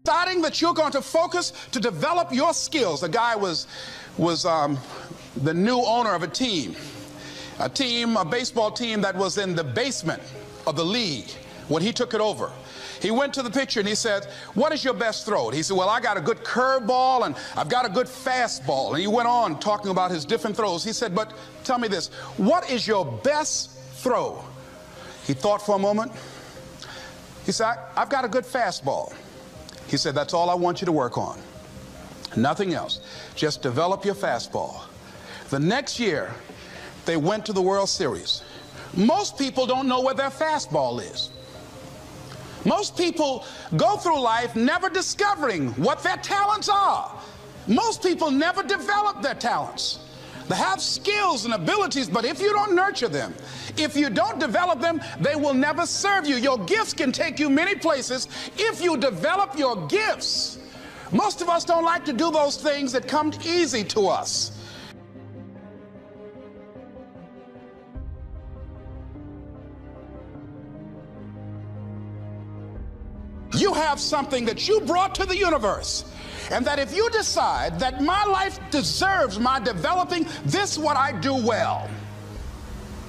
Deciding that you're going to focus to develop your skills. The guy was the new owner of a baseball team that was in the basement of the league when he took it over. He went to the pitcher and he said, "What is your best throw?" He said, "Well, I got a good curveball and I've got a good fastball." And he went on talking about his different throws. He said, "But tell me this, what is your best throw?" He thought for a moment. He said, "I've got a good fastball." He said, "That's all I want you to work on. Nothing else. Just develop your fastball." The next year, they went to the World Series. Most people don't know where their fastball is. Most people go through life never discovering what their talents are. Most people never develop their talents. They have skills and abilities, but if you don't nurture them, if you don't develop them, they will never serve you. Your gifts can take you many places if you develop your gifts. Most of us don't like to do those things that come easy to us. You have something that you brought to the universe, and that if you decide that my life deserves my developing this, what I do well,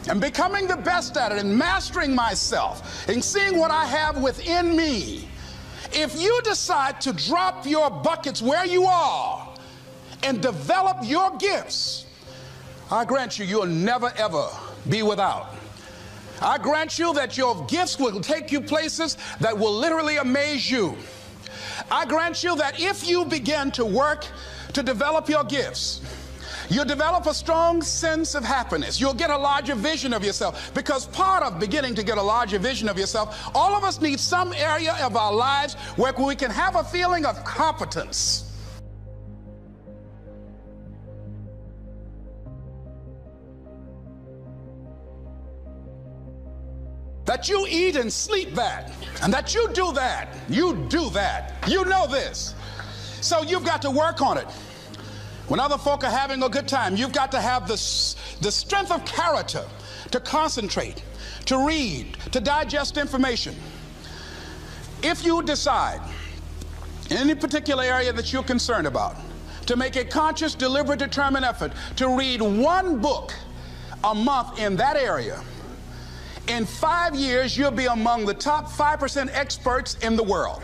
and becoming the best at it, and mastering myself, and seeing what I have within me, if you decide to drop your buckets where you are and develop your gifts, I grant you, you'll never ever be without. I grant you that your gifts will take you places that will literally amaze you. I grant you that if you begin to work to develop your gifts, you'll develop a strong sense of happiness. You'll get a larger vision of yourself, because part of beginning to get a larger vision of yourself, all of us need some area of our lives where we can have a feeling of competence. That you eat and sleep that, and that you do that, you know this. So you've got to work on it. When other folk are having a good time, you've got to have the strength of character to concentrate, to read, to digest information. If you decide in any particular area that you're concerned about, to make a conscious, deliberate, determined effort to read one book a month in that area, in 5 years, you'll be among the top 5% experts in the world.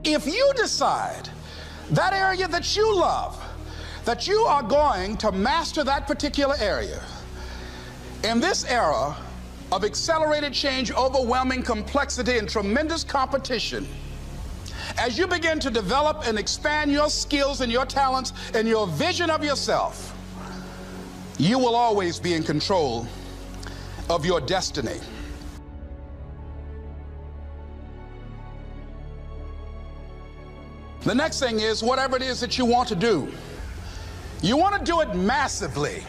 If you decide that area that you love, that you are going to master that particular area, in this era of accelerated change, overwhelming complexity, and tremendous competition, as you begin to develop and expand your skills and your talents and your vision of yourself, you will always be in control of your destiny. The next thing is, whatever it is that you want to do, you want to do it massively.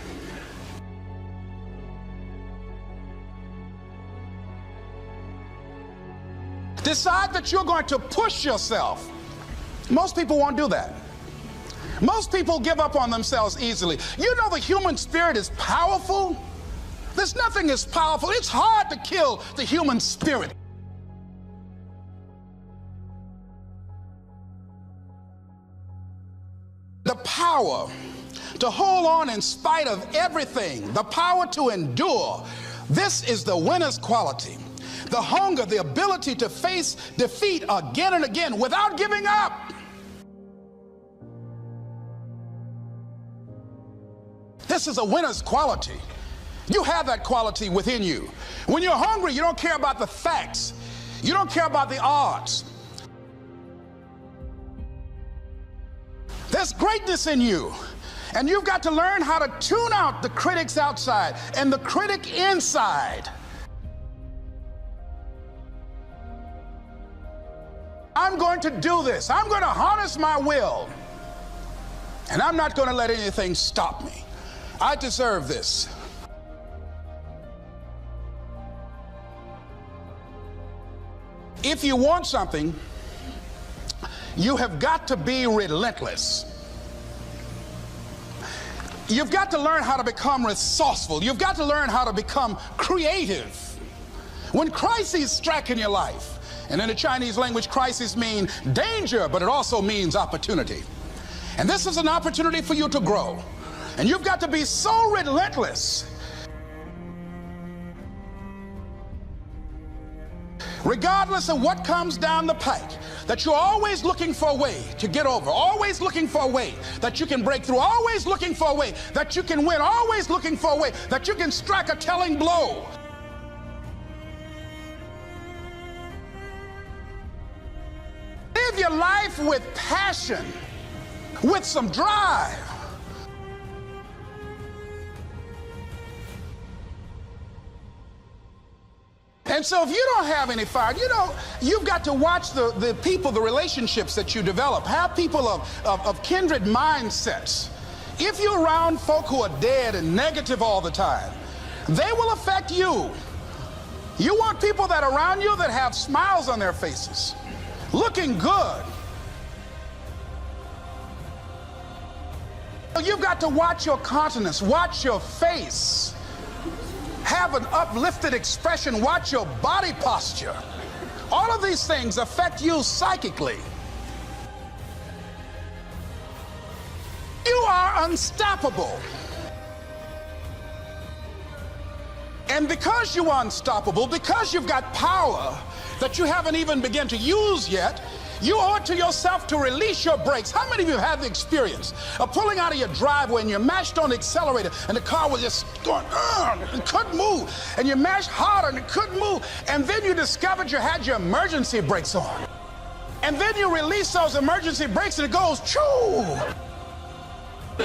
Decide that you're going to push yourself. Most people won't do that. Most people give up on themselves easily. You know, the human spirit is powerful. There's nothing as powerful. It's hard to kill the human spirit. The power to hold on in spite of everything, the power to endure, this is the winner's quality. The hunger, the ability to face defeat again and again without giving up. This is a winner's quality. You have that quality within you. When you're hungry, you don't care about the facts. You don't care about the odds. There's greatness in you, and you've got to learn how to tune out the critics outside and the critic inside. I'm going to do this. I'm going to harness my will, and I'm not going to let anything stop me. I deserve this. If you want something, you have got to be relentless. You've got to learn how to become resourceful. You've got to learn how to become creative. When crises strike in your life, and in the Chinese language, crises mean danger, but it also means opportunity. And this is an opportunity for you to grow. And you've got to be so relentless, regardless of what comes down the pike, that you're always looking for a way to get over, always looking for a way that you can break through, always looking for a way that you can win, always looking for a way that you can strike a telling blow. Live your life with passion, with some drive. And so if you don't have any fire, you've got to watch the people, the relationships that you develop. Have people of kindred mindsets. If you're around folk who are dead and negative all the time, they will affect you. You want people that are around you that have smiles on their faces, looking good. You've got to watch your countenance, watch your face. Have an uplifted expression, watch your body posture. All of these things affect you psychically. You are unstoppable. And because you are unstoppable, because you've got power that you haven't even begun to use yet, you owe it to yourself to release your brakes. How many of you have the experience of pulling out of your driveway and you mashed on the accelerator and the car was just going, it couldn't move, and you mashed harder and it couldn't move, and then you discovered you had your emergency brakes on, and then you release those emergency brakes and it goes, choo!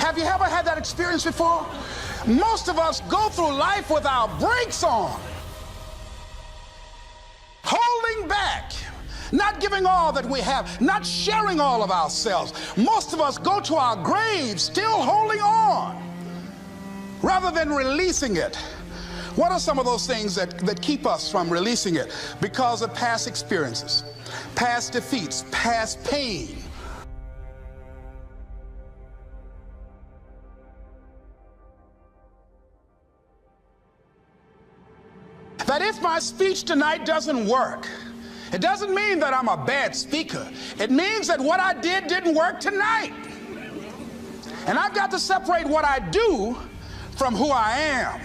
Have you ever had that experience before? Most of us go through life with our brakes on, holding back, not giving all that we have, not sharing all of ourselves. Most of us go to our graves still holding on rather than releasing it. What are some of those things that keep us from releasing it? Because of past experiences, past defeats, past pain. That if my speech tonight doesn't work, it doesn't mean that I'm a bad speaker. It means that what I did didn't work tonight. And I've got to separate what I do from who I am.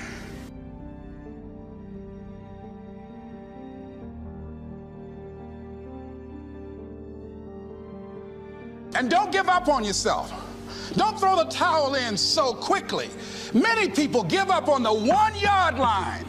And don't give up on yourself. Don't throw the towel in so quickly. Many people give up on the 1-yard line.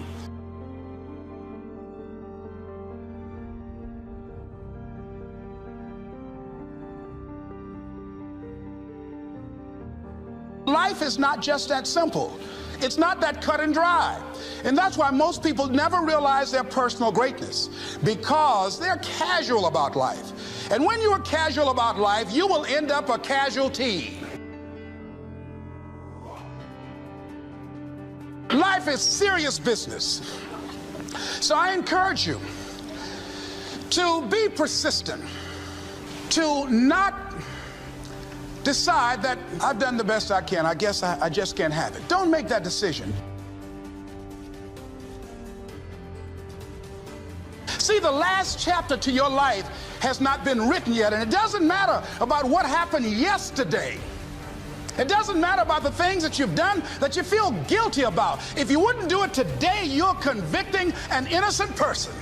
Life is not just that simple. It's not that cut and dry. And that's why most people never realize their personal greatness, because they're casual about life. And when you are casual about life, you will end up a casualty. Life is serious business. So I encourage you to be persistent, to not decide that I've done the best I can, I guess I just can't have it. Don't make that decision. See, the last chapter to your life has not been written yet, and it doesn't matter about what happened yesterday. It doesn't matter about the things that you've done that you feel guilty about. If you wouldn't do it today, you're convicting an innocent person.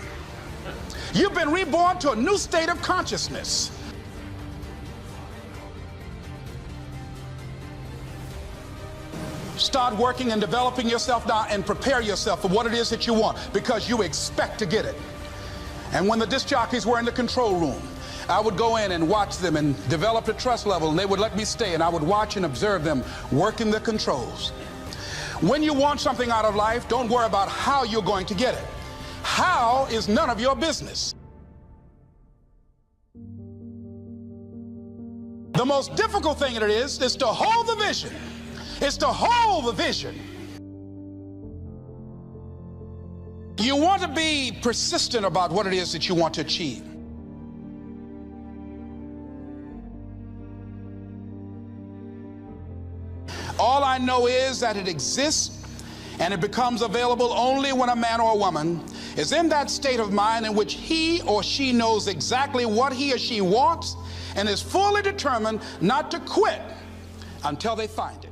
You've been reborn to a new state of consciousness. Start working and developing yourself now and prepare yourself for what it is that you want, because you expect to get it. And when the disc jockeys were in the control room, I would go in and watch them and develop a trust level, and they would let me stay, and I would watch and observe them working the controls. When you want something out of life, don't worry about how you're going to get it. How is none of your business. The most difficult thing it is to hold the vision. It's to hold the vision. You want to be persistent about what it is that you want to achieve. All I know is that it exists, and it becomes available only when a man or a woman is in that state of mind in which he or she knows exactly what he or she wants and is fully determined not to quit until they find it.